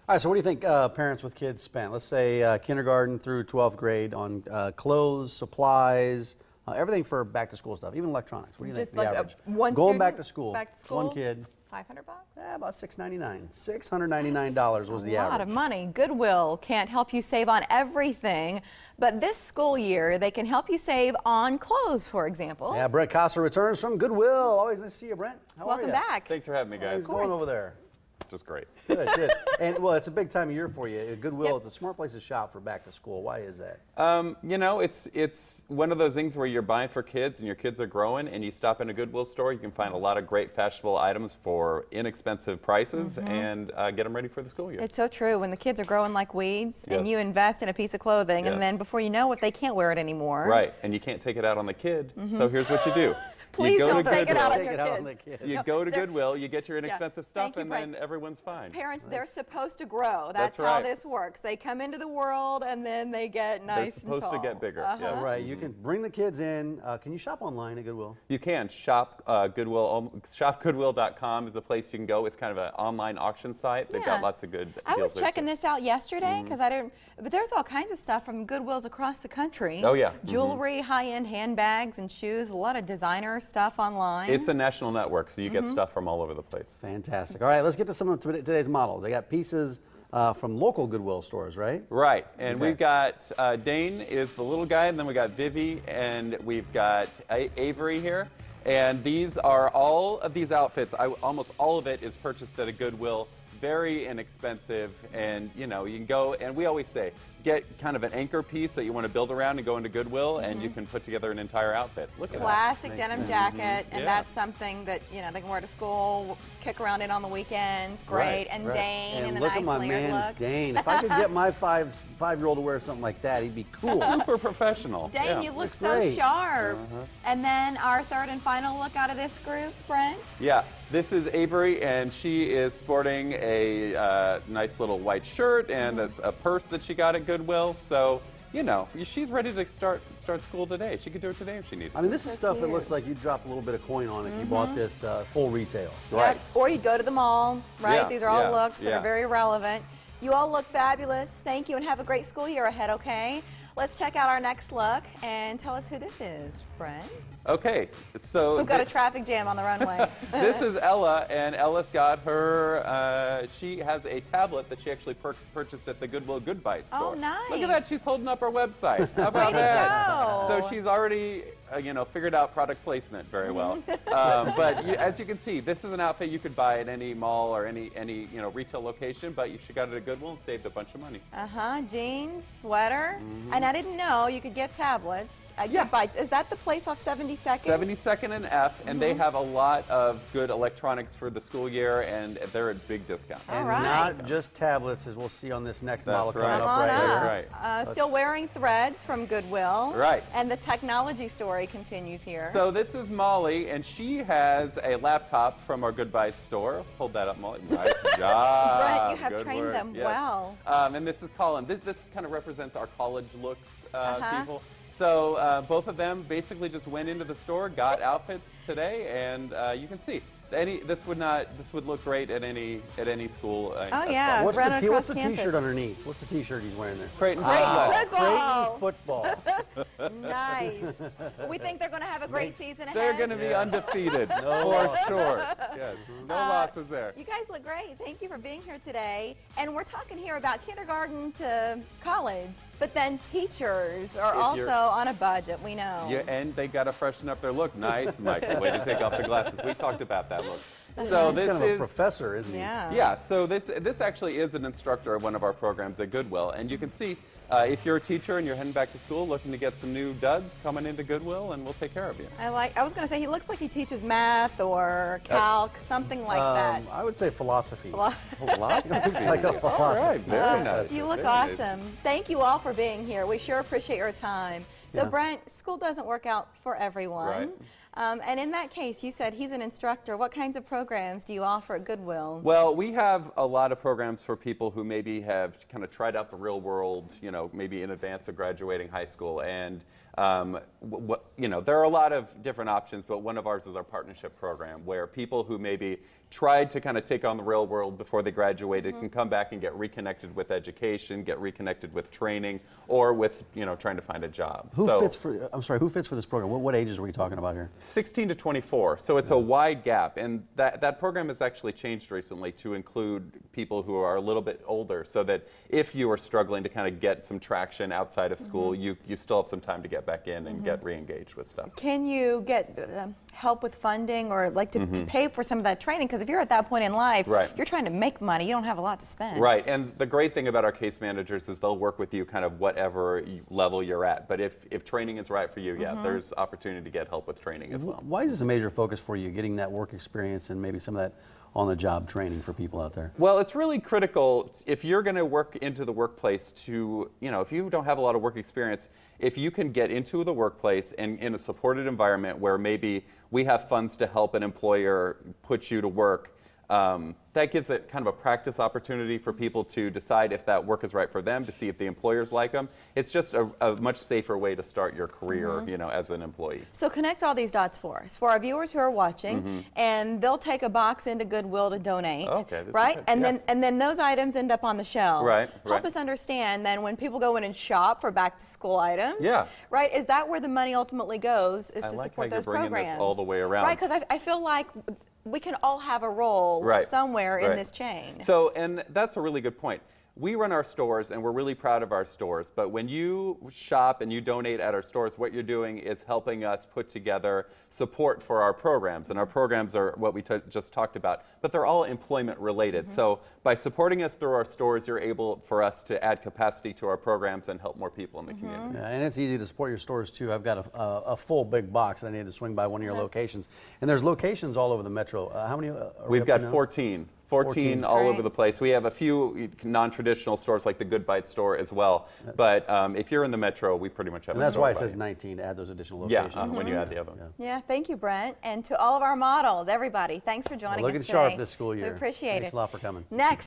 All right, so what do you think parents with kids spend? Let's say kindergarten through 12th grade on clothes, supplies, everything for back-to-school stuff, even electronics. What do you think? Just like average? one Going student, back to school. Back to school. One kid. $500? About $699. $699 was the average. A lot of money. Goodwill can't help you save on everything, but this school year they can help you save on clothes, for example. Yeah, Brent Costa returns from Goodwill. Always nice to see you, Brent. How are you? Welcome back. Thanks for having me, guys. How's it going over there? Just great. Good, good. And well, it's a big time of year for you. Goodwill, it's a smart place to shop for back to school. Why is that? You know, it's one of those things where you're buying for kids and your kids are growing, and you stop in a Goodwill store, you can find a lot of great fashionable items for inexpensive prices and get them ready for the school year. It's so true. When the kids are growing like weeds and you invest in a piece of clothing and then before you know it, they can't wear it anymore. Right, and you can't take it out on the kid, so here's what you do. Please don't take it out on your kids. You go to Goodwill, you get your inexpensive stuff, and then everyone's fine. Parents, they're supposed to grow. That's how this works. They come into the world, and then they get nice and tall. They're supposed to get bigger. Yeah, right. You can bring the kids in. Can you shop online at Goodwill? You can. Shop Goodwill. ShopGoodwill.com is the place you can go. It's kind of an online auction site. They've got lots of good deals. I was checking this out yesterday because I didn't, but there's all kinds of stuff from Goodwills across the country. Oh, yeah. Jewelry, high-end handbags and shoes, a lot of designer stuff online. It's a national network, so you get stuff from all over the place. Fantastic. All right, let's get to some of today's models. I got pieces from local Goodwill stores, right? Right, and we've got Dane is the little guy, and then we got Vivi, and we've got Avery here. And these are all of these outfits. Almost all of it is purchased at a Goodwill. Very inexpensive, and you know, you can go, and we always say, get kind of an anchor piece that you want to build around and go into Goodwill, and you can put together an entire outfit. Look at that. Classic denim jacket, and that's something that, you know, they can wear to school, kick around in on the weekends. Great. And Dane in a nice layered look. Dane. If I could get my five-year-old to wear something like that, he'd be cool. Super professional. Dane, you look so sharp. And then our third and final look out of this group, Brent. Yeah, this is Avery, and she is sporting a nice little white shirt and a purse that she got at Goodwill. So, you know, she's ready to start school today. She could do it today if she needs to. I mean, this is stuff that looks like you dropped a little bit of coin on if you bought this full retail. Right. Or you'd go to the mall, right? These are all looks that are very relevant. You all look fabulous. Thank you, and have a great school year ahead, okay? Let's check out our next look and tell us who this is, Brent. Okay, so we've got a traffic jam on the runway. This is Ella, and Ella's got her, she has a tablet that she actually purchased at the Goodwill Good Bite store. Oh, nice. Look at that, she's holding up her website. How about that? So she's already, you know, figured out product placement very well. But as you can see, this is an outfit you could buy at any mall or any you know, retail location, but she got it at Goodwill and saved a bunch of money. Jeans, sweater, and I didn't know you could get tablets at Good Bites. Is that the place off 72nd? 72nd and F, and they have a lot of good electronics for the school year, and they're at big discount. And not just tablets, as we'll see on this next model coming up right here. Still wearing threads from Goodwill. Right. And the technology story continues here. So this is Molly, and she has a laptop from our Good Bite store. Hold that up, Molly. Nice job. Brent, you have trained them well. And this is Colin. This kind of represents our college looks people. So both of them basically just went into the store, got outfits today, and you can see this would look great at any school. Oh yeah, what's the T-shirt underneath? What's the T-shirt he's wearing there? Creighton football. Nice. We think they're going to have a great season ahead. They're going to be undefeated, for sure. Yes, no losses there. You guys look great. Thank you for being here today. And we're talking here about kindergarten to college, but then teachers are also on a budget, we know. Yeah, and they got to freshen up their look. Nice, Michael. Way to take off the glasses. We talked about that look. So he's kind of a professor, isn't he? Yeah. So this actually is an instructor of one of our programs at Goodwill, and you can see if you're a teacher and you're heading back to school looking to get some new duds, coming into Goodwill, and we'll take care of you. I was going to say he looks like he teaches math or calc, something like that. I would say philosophy. Philosophy. Looks like a philosophy. All right, very nice. You look awesome. Thank you all for being here. We sure appreciate your time. So Brent, school doesn't work out for everyone. Right. And in that case, you said he's an instructor. What kinds of programs do you offer at Goodwill? Well, we have a lot of programs for people who maybe have kind of tried out the real world, you know, maybe in advance of graduating high school. And You know, there are a lot of different options, but one of ours is our partnership program, where people who maybe tried to kind of take on the real world before they graduated can come back and get reconnected with education, get reconnected with training, or with, you know, trying to find a job. Who fits for this program? What ages are we talking about here? 16 to 24, so it's a wide gap, and that program has actually changed recently to include people who are a little bit older, so that if you are struggling to kind of get some traction outside of school, you still have some time to get back in and get re-engaged with stuff. Can you get help with funding, or like to pay for some of that training? Because if you're at that point in life, you're trying to make money, you don't have a lot to spend. Right, and the great thing about our case managers is they'll work with you kind of whatever level you're at. But if training is right for you, there's opportunity to get help with training as well. Why is this a major focus for you, getting that work experience and maybe some of that on-the-job training for people out there? Well, it's really critical if you're going to work into the workplace to, you know, if you don't have a lot of work experience, if you can get into the workplace and in a supported environment where maybe we have funds to help an employer put you to work, that gives it kind of a practice opportunity for people to decide if that work is right for them, to see if the employers like them. It's just a much safer way to start your career, you know, as an employee. So connect all these dots for us, for our viewers who are watching, and they'll take a box into Goodwill to donate, right? And then those items end up on the shelves. Help us understand then when people go in and shop for back-to-school items, right? Is that where the money ultimately goes? Is to support those programs? Bringing this all the way around, right? Because I feel like we can all have a role somewhere in this chain. So, and that's a really good point. We run our stores, and we're really proud of our stores, but when you shop and you donate at our stores, what you're doing is helping us put together support for our programs, and our programs are what we just talked about, but they're all employment related. So by supporting us through our stores, you're able for us to add capacity to our programs and help more people in the community. Yeah, and it's easy to support your stores too. I've got a full big box that I need to swing by one of your locations, and there's locations all over the metro. How many are We've got 14 all over the place. We have a few non-traditional stores like the Good Bite store as well. But if you're in the metro, we pretty much have. And that's why it says 19 to add those additional locations. Yeah, when you add the others. Yeah, thank you, Brent, and to all of our models, everybody. Thanks for joining us today. Looking sharp this school year. We appreciate it. Thanks a lot for coming. Next.